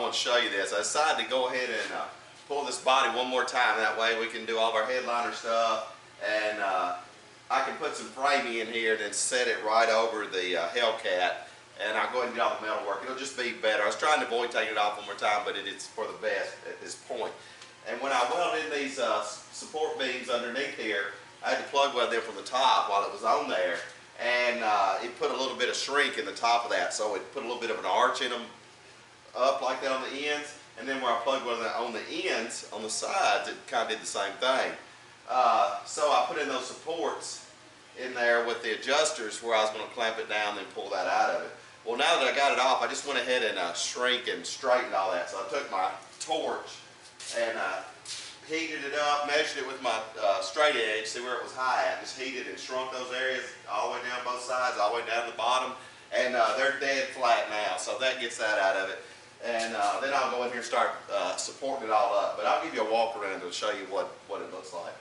want to show you this. I decided to go ahead and pull this body one more time. That way we can do all of our headliner stuff, and I can put some framing in here and then set it right over the Hellcat, and I'll go ahead and get all the metal work. It'll just be better. I was trying to avoid taking it off one more time, but it's for the best at this point. And when I welded in these support beams underneath here, I had to plug weld them from the top while it was on there, and it put a little bit of shrink in the top of that, so it put a little bit of an arch in them up like that on the ends, and then where I plugged one on the ends, on the sides, it kind of did the same thing. So I put in those supports in there with the adjusters where I was going to clamp it down and then pull that out of it. Well, now that I got it off, I just went ahead and shrink and straightened all that. So I took my torch and heated it up, measured it with my straight edge, see where it was high at, just heated and shrunk those areas all the way down both sides, all the way down to the bottom, and they're dead flat now, so that gets that out of it. And then I'll go in here and start supporting it all up. But I'll give you a walk around to show you what it looks like.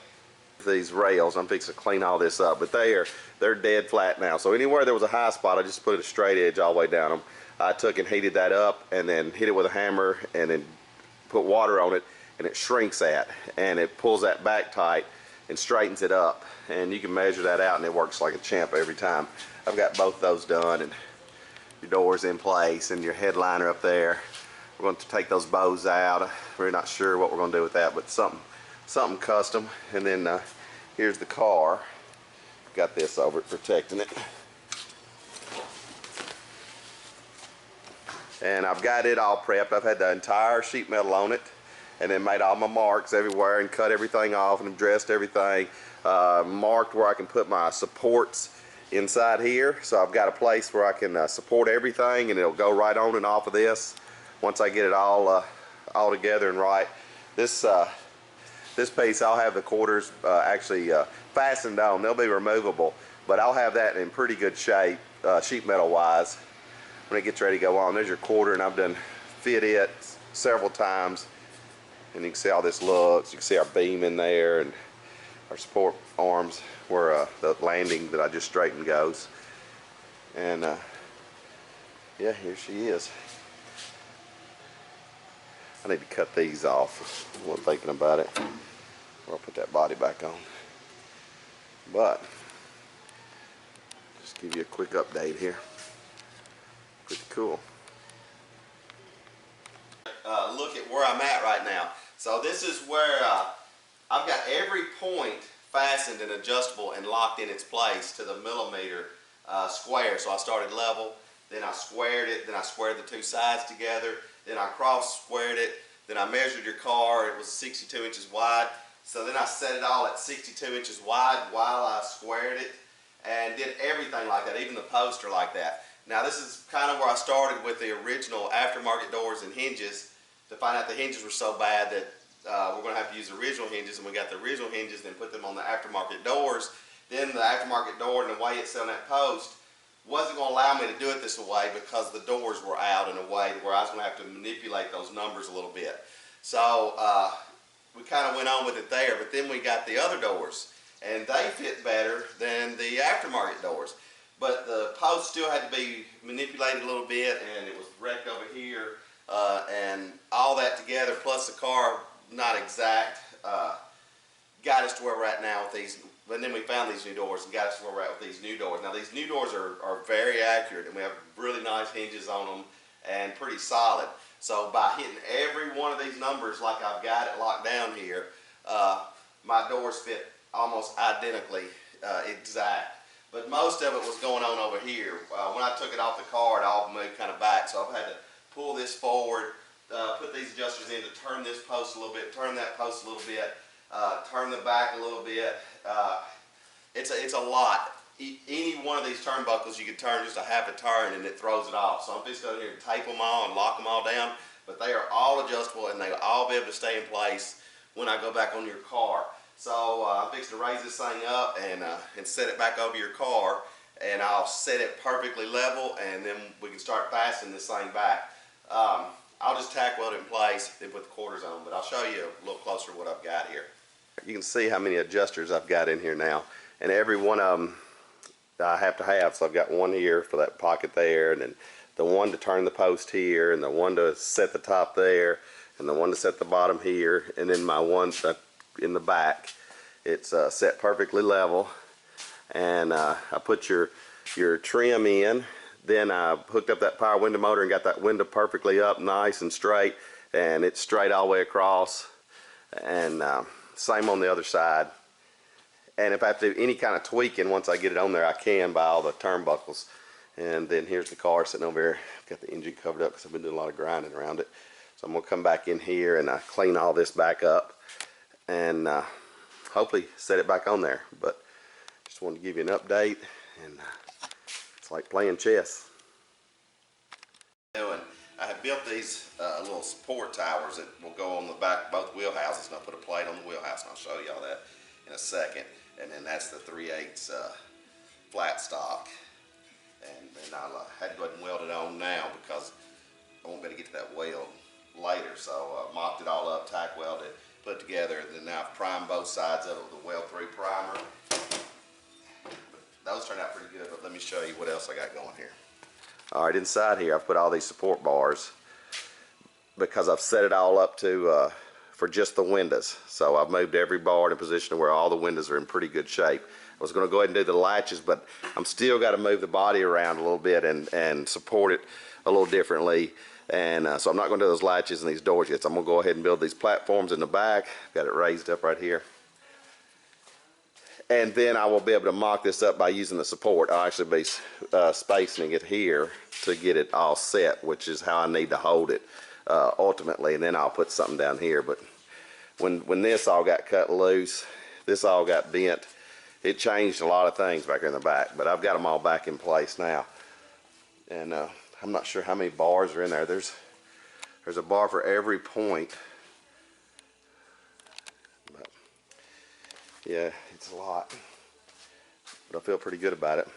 These rails, I'm fixing to clean all this up, but they're dead flat now. So anywhere there was a high spot, I just put a straight edge all the way down them. I took and heated that up and then hit it with a hammer and then put water on it, and it shrinks that, and it pulls that back tight and straightens it up. And you can measure that out and it works like a champ every time. I've got both those done, and your doors in place and your headliner up there. We're going to take those bows out. We're not sure what we're going to do with that, but something custom. And then here's the car. Got this over it protecting it. And I've got it all prepped. I've had the entire sheet metal on it, and then made all my marks everywhere and cut everything off and dressed everything. Marked where I can put my supports inside here, so I've got a place where I can support everything, and it'll go right on and off of this once I get it all together and right. This piece, I'll have the quarters actually fastened on. They'll be removable, but I'll have that in pretty good shape sheet metal wise when it gets ready to go on. There's your quarter, and I've done fit it several times, and you can see how this looks. You can see our beam in there and our support arms where the landing that I just straightened goes. And yeah, here she is. I need to cut these off. I wasn't thinking about it. I'll put that body back on. But just give you a quick update here. Pretty cool. Look at where I'm at right now. So this is where I've got every point fastened and adjustable and locked in its place to the millimeter square. So I started level, then I squared it, then I squared the two sides together, then I cross squared it, then I measured your car. It was 62 inches wide. So then I set it all at 62 inches wide while I squared it, and did everything like that, even the poster like that. Now this is kind of where I started with the original aftermarket doors and hinges, to find out the hinges were so bad that we're going to have to use the original hinges, and we got the original hinges, then put them on the aftermarket doors. Then the aftermarket door and the way it's set on that post wasn't going to allow me to do it this way because the doors were out in a way where I was going to have to manipulate those numbers a little bit. So we kind of went on with it there, but then we got the other doors, and they fit better than the aftermarket doors. But the post still had to be manipulated a little bit, and it was wrecked over here, and all that together, plus the car not exact, got us to where we're at now with these. But then we found these new doors and got us to where we're at with these new doors. Now these new doors are very accurate, and we have really nice hinges on them and pretty solid. So by hitting every one of these numbers like I've got it locked down here, my doors fit almost identically exact. But most of it was going on over here. When I took it off the car, it all moved kind of back. So I've had to pull this forward, put these adjusters in to turn this post a little bit, turn that post a little bit, turn the back a little bit. It's a lot. Any one of these turnbuckles you can turn just a half a turn and it throws it off. So I'm just going here and tape them all and lock them all down. But they are all adjustable, and they'll all be able to stay in place when I go back on your car. So I'm fixing to raise this thing up and set it back over your car, and I'll set it perfectly level, and then we can start fastening this thing back. I'll just tack weld it in place, then put the quarters on, but I'll show you a little closer what I've got here. You can see how many adjusters I've got in here now, and every one of them I have to have. So I've got one here for that pocket there, and then the one to turn the post here, and the one to set the top there, and the one to set the bottom here, and then my one in the back. It's set perfectly level, and I put your trim in. Then I hooked up that power window motor and got that window perfectly up, nice and straight, and it's straight all the way across. And same on the other side. And if I have to do any kind of tweaking once I get it on there, I can by all the turnbuckles. And then here's the car sitting over here. Got the engine covered up because I've been doing a lot of grinding around it. So I'm going to come back in here and clean all this back up and hopefully set it back on there. But just wanted to give you an update, and it's like playing chess. I have built these little support towers that will go on the back of both wheelhouses, and I'll put a plate on the wheelhouse, and I'll show y'all that in a second. And then that's the 3/8 flat stock. And then I'll had to go ahead and weld it on now because I won't be able to get to that weld later. So mocked it all up, tack welded it, put it together, and then now I've primed both sides of it with a weld-through primer. But those turned out pretty good, but let me show you what else I got going here. Alright, inside here I've put all these support bars because I've set it all up to for just the windows. So I've moved every bar in a position where all the windows are in pretty good shape. I was going to go ahead and do the latches, but I'm still got to move the body around a little bit and support it a little differently. And so I'm not going to do those latches and these doors yet. So I'm going to go ahead and build these platforms in the back. Got it raised up right here. And then I will be able to mock this up by using the support. I'll actually be spacing it here to get it all set, which is how I need to hold it ultimately. And then I'll put something down here. But when this all got cut loose, this all got bent, it changed a lot of things back in the back. But I've got them all back in place now. And I'm not sure how many bars are in there. There's a bar for every point. But yeah, it's a lot, but I feel pretty good about it.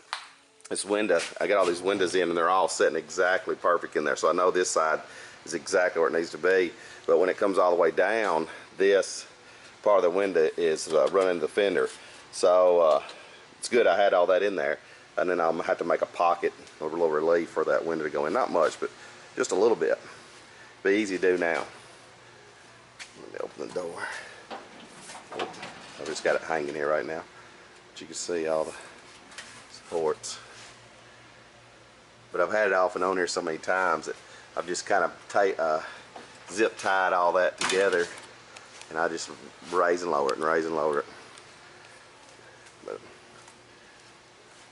This window, I got all these windows in, and they're all sitting exactly perfect in there, so I know this side is exactly where it needs to be. But when it comes all the way down, this part of the window is running the fender, so it's good I had all that in there. And then I'm gonna have to make a pocket, a little relief for that window to go in. Not much, but just a little bit. Be easy to do now. Let me open the door. I just got it hanging here right now, but you can see all the supports. But I've had it off and on here so many times that I've just kind of zip tied all that together, and I just raise and lower it and raise and lower it. But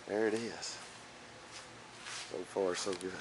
there it is. So far, so good.